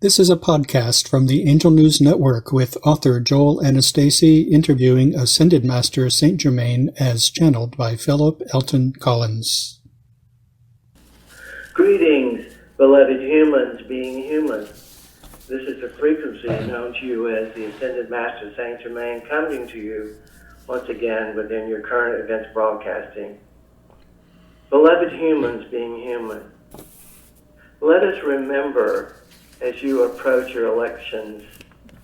This is a podcast from the Angel News Network with author Joel Anastasi interviewing Ascended Master Saint Germain as channeled by Philip Elton Collins. Greetings, beloved humans being human. This is a frequency known to you as the Ascended Master Saint Germain coming to you once again within your current events broadcasting. Beloved humans being human, let us remember as you approach your elections,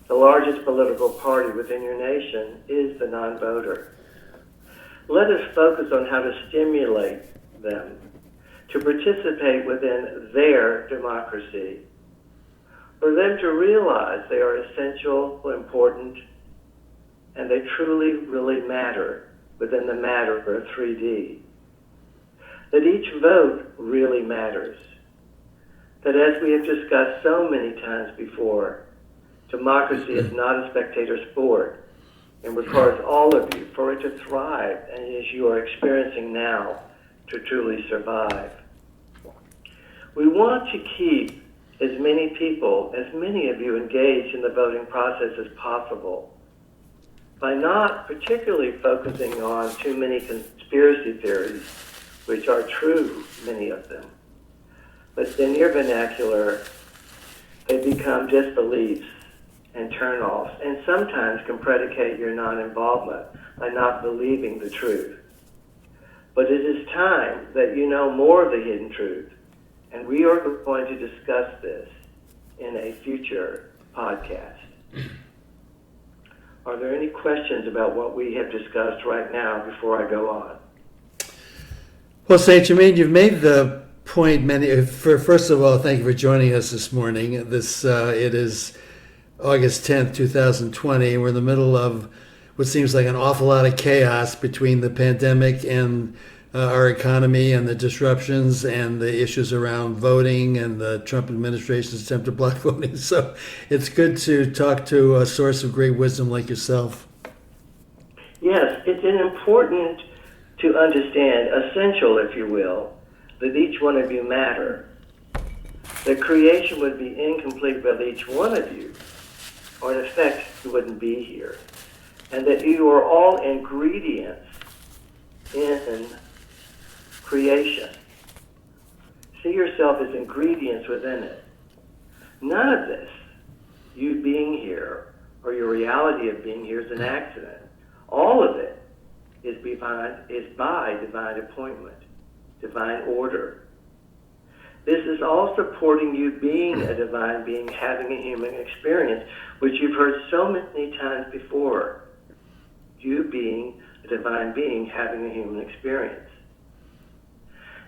the largest political party within your nation is the non-voter. Let us focus on how to stimulate them to participate within their democracy, for them to realize they are essential, important, and they truly, really matter within the matter of 3D. That each vote really matters. That as we have discussed so many times before, democracy is not a spectator sport and requires all of you for it to thrive, and as you are experiencing now, to truly survive. We want to keep as many people, as many of you engaged in the voting process as possible by not particularly focusing on too many conspiracy theories, which are true, many of them. But in your vernacular, they become disbeliefs and turn-offs, and sometimes can predicate your non-involvement by not believing the truth. But it is time that you know more of the hidden truth, and we are going to discuss this in a future podcast. Are there any questions about what we have discussed right now before I go on? Well, Saint Germain, you've made the point first of all, thank you for joining us this morning. It is August 10th, 2020, and we're in the middle of what seems like an awful lot of chaos between the pandemic and our economy and the disruptions and the issues around voting and the Trump administration's attempt to block voting. So it's good to talk to a source of great wisdom like yourself. Yes, it's important to understand, essential, if you will, that each one of you matter. That creation would be incomplete without each one of you, or in effect, you wouldn't be here. And that you are all ingredients in creation. See yourself as ingredients within it. None of this, you being here, or your reality of being here, is an accident. All of it is by divine appointment, divine order. This is all supporting you being a divine being, having a human experience, which you've heard so many times before. You being a divine being, having a human experience.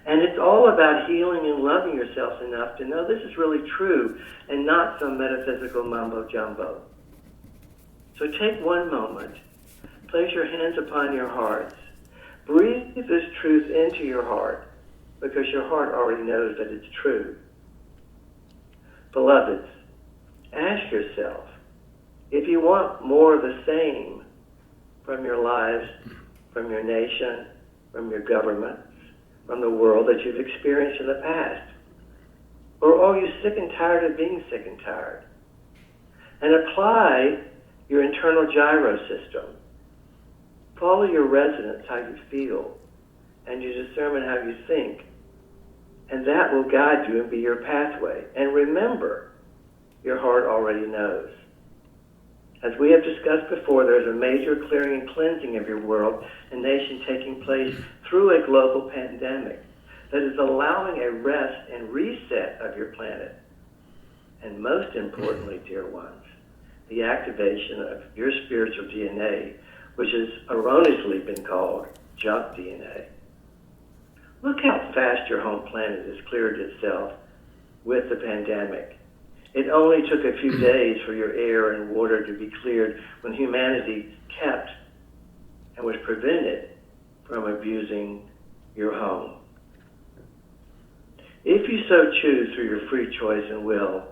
And it's all about healing and loving yourself enough to know this is really true and not some metaphysical mumbo-jumbo. So take one moment, place your hands upon your hearts, breathe this truth into your heart, because your heart already knows that it's true. Beloveds, ask yourself, if you want more of the same from your lives, from your nation, from your governments, from the world that you've experienced in the past, or are you sick and tired of being sick and tired? And apply your internal gyro system. Follow your resonance, how you feel, and your discernment, how you think. And that will guide you and be your pathway. And remember, your heart already knows. As we have discussed before, there's a major clearing and cleansing of your world and nation taking place through a global pandemic that is allowing a rest and reset of your planet. And most importantly, dear ones, the activation of your spiritual DNA, which has erroneously been called junk DNA. Look how fast your home planet has cleared itself with the pandemic. It only took a few days for your air and water to be cleared when humanity kept and was prevented from abusing your home. If you so choose through your free choice and will,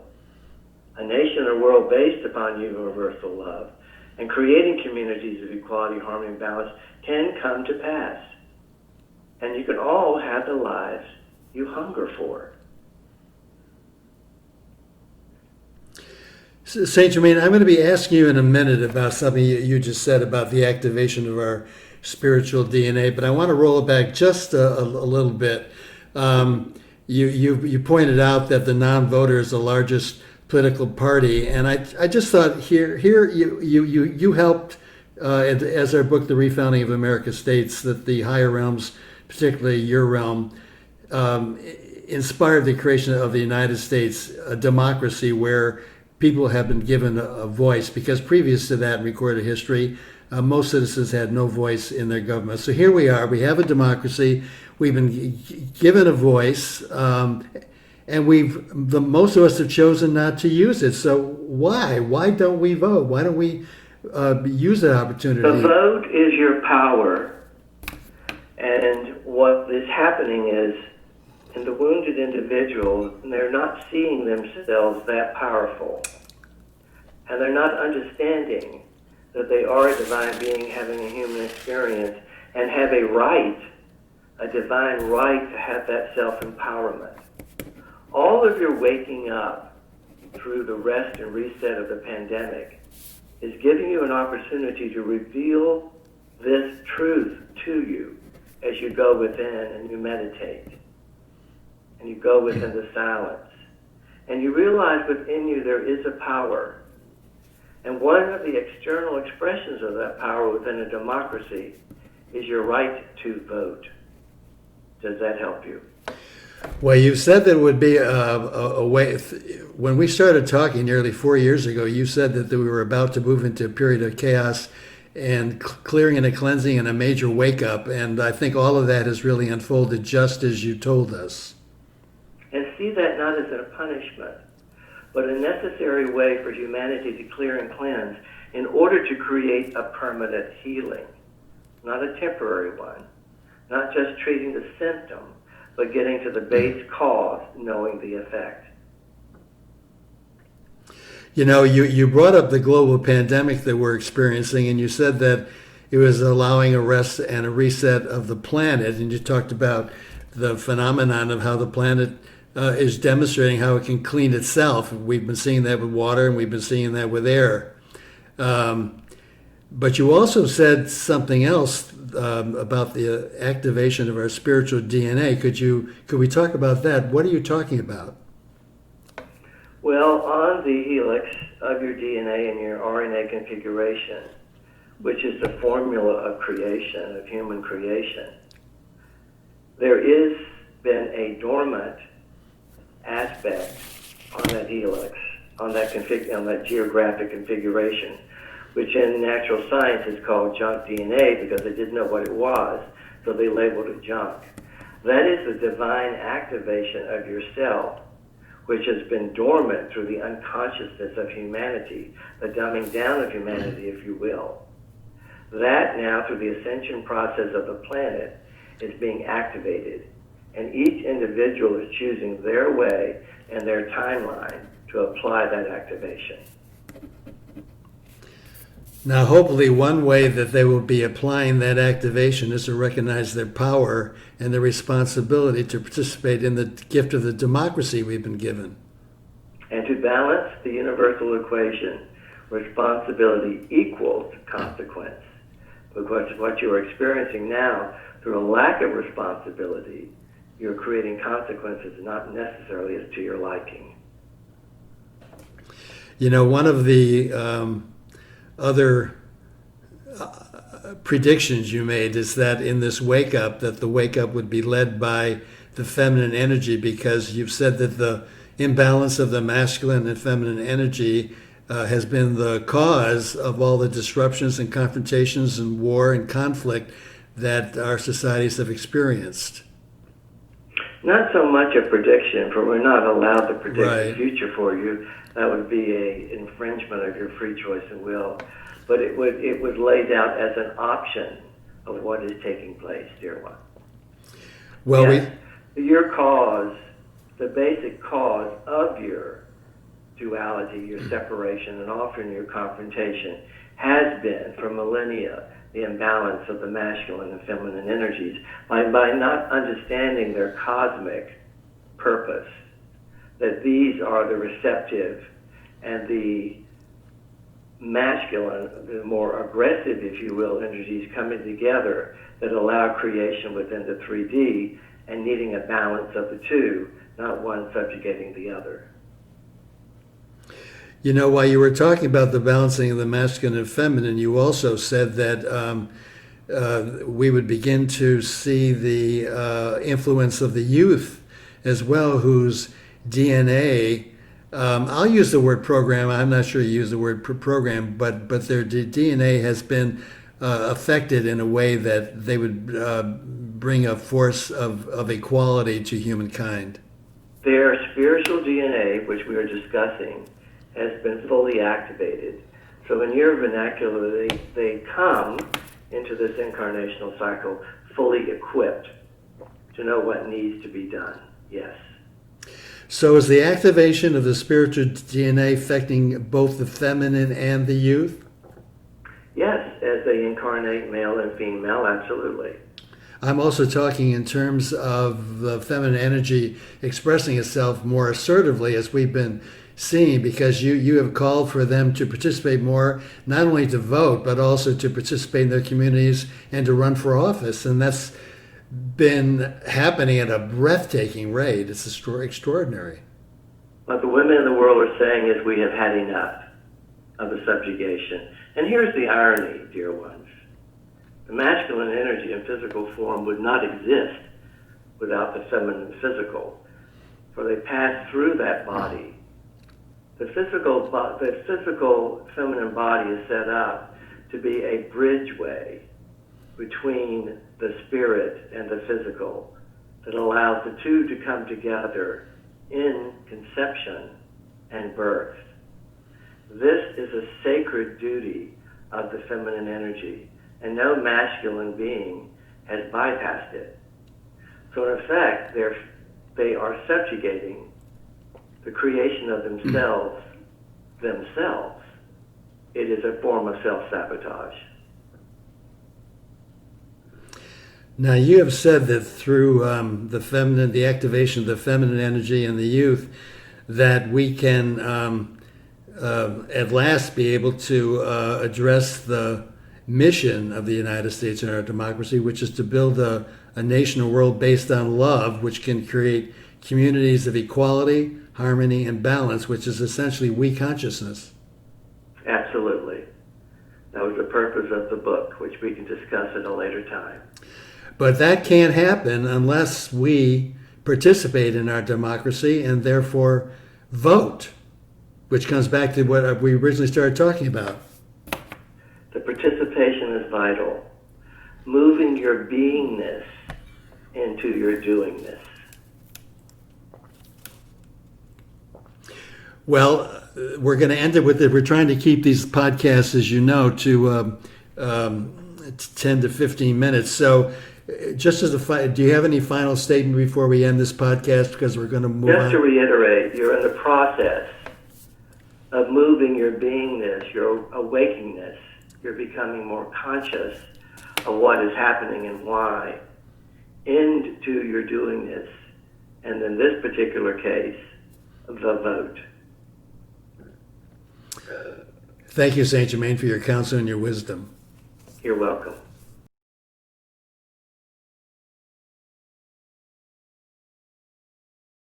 a nation or world based upon universal love and creating communities of equality, harmony, and balance can come to pass. And you can all have the lives you hunger for. Saint Germain, I'm going to be asking you in a minute about something you just said about the activation of our spiritual DNA, but I want to roll it back just a little bit. You pointed out that the non-voter is the largest political party, and I just thought here you helped as our book, The Refounding of America, states that the higher realms, particularly your realm, inspired the creation of the United States, a democracy where people have been given a voice, because previous to that in recorded history, most citizens had no voice in their government. So here we are, we have a democracy, we've been given a voice, and most of us have chosen not to use it. So why? Why don't we vote? Why don't we use that opportunity? The vote is your power, and what is happening is, in the wounded individual, they're not seeing themselves that powerful. And they're not understanding that they are a divine being having a human experience and have a divine right to have that self-empowerment. All of your waking up through the rest and reset of the pandemic is giving you an opportunity to reveal this truth to you as you go within and you meditate. And you go within the silence. And you realize within you there is a power. And one of the external expressions of that power within a democracy is your right to vote. Does that help you? Well, you said that it would be a way. When we started talking nearly 4 years ago, you said that we were about to move into a period of chaos and clearing and a cleansing and a major wake-up. And I think all of that has really unfolded just as you told us. And see that not as a punishment, but a necessary way for humanity to clear and cleanse in order to create a permanent healing, not a temporary one, not just treating the symptom, but getting to the base cause, knowing the effect. You know, you brought up the global pandemic that we're experiencing, and you said that it was allowing a rest and a reset of the planet, and you talked about the phenomenon of how the planet is demonstrating how it can clean itself. We've been seeing that with water, and we've been seeing that with air. But you also said something else about the activation of our spiritual DNA. Could we talk about that? What are you talking about? Well, on the helix of your DNA and your RNA configuration, which is the formula of creation, of human creation, there is been a dormant aspect on that helix, on that geographic configuration, which in natural science is called junk DNA because they didn't know what it was, so they labeled it junk. That is the divine activation of your cell, which has been dormant through the unconsciousness of humanity, the dumbing down of humanity, if you will. That now, through the ascension process of the planet, is being activated. And each individual is choosing their way and their timeline to apply that activation. Now, hopefully one way that they will be applying that activation is to recognize their power and their responsibility to participate in the gift of the democracy we've been given. And to balance the universal equation, responsibility equals consequence. Because what you're experiencing now, through a lack of responsibility, you're creating consequences not necessarily as to your liking. You know, one of the other predictions you made is that in this wake-up, that the wake-up would be led by the feminine energy, because you've said that the imbalance of the masculine and feminine energy has been the cause of all the disruptions and confrontations and war and conflict that our societies have experienced. Not so much a prediction, for we're not allowed to predict Right. the future for you. That would be an infringement of your free choice and will. But it would lay out as an option of what is taking place, dear one. Well, yes, your cause, the basic cause of your duality, your separation, and often your confrontation, has been for millennia the imbalance of the masculine and feminine energies by not understanding their cosmic purpose, that these are the receptive and the masculine, the more aggressive, if you will, energies coming together that allow creation within the 3D and needing a balance of the two, not one subjugating the other. You know, while you were talking about the balancing of the masculine and feminine, you also said that we would begin to see the influence of the youth as well, whose DNA, I'll use the word program, I'm not sure you use the word program, but their DNA has been affected in a way that they would bring a force of equality to humankind. Their spiritual DNA, which we are discussing, has been fully activated. So in your vernacular, they come into this incarnational cycle fully equipped to know what needs to be done. Yes. So is the activation of the spiritual DNA affecting both the feminine and the youth? Yes, as they incarnate male and female, absolutely. I'm also talking in terms of the feminine energy expressing itself more assertively, as we've been seeing, because you have called for them to participate more, not only to vote, but also to participate in their communities and to run for office. And that's been happening at a breathtaking rate. It's extraordinary. What the women in the world are saying is we have had enough of the subjugation. And here's the irony, dear ones. The masculine energy in physical form would not exist without the feminine physical, for they pass through that body. The physical feminine body is set up to be a bridgeway between the spirit and the physical that allows the two to come together in conception and birth. This is a sacred duty of the feminine energy, and no masculine being has bypassed it. So in effect, they are subjugating the creation of themselves. It is a form of self-sabotage. Now, you have said that through the activation of the feminine energy in the youth, that we can at last be able to address the mission of the United States and our democracy, which is to build a nation, a world based on love, which can create communities of equality, harmony, and balance, which is essentially we consciousness. Absolutely. That was the purpose of the book, which we can discuss at a later time. But that can't happen unless we participate in our democracy and therefore vote, which comes back to what we originally started talking about. The participation is vital. Moving your beingness into your doingness. Well, we're going to end it with it. We're trying to keep these podcasts, as you know, to 10 to 15 minutes. So just as do you have any final statement before we end this podcast? Because we're going to move on. Just to reiterate, you're in the process of moving your beingness, your awakeness. You're becoming more conscious of what is happening and why into your doingness. And in this particular case, the vote. Thank you, Saint Germain, for your counsel and your wisdom. You're welcome.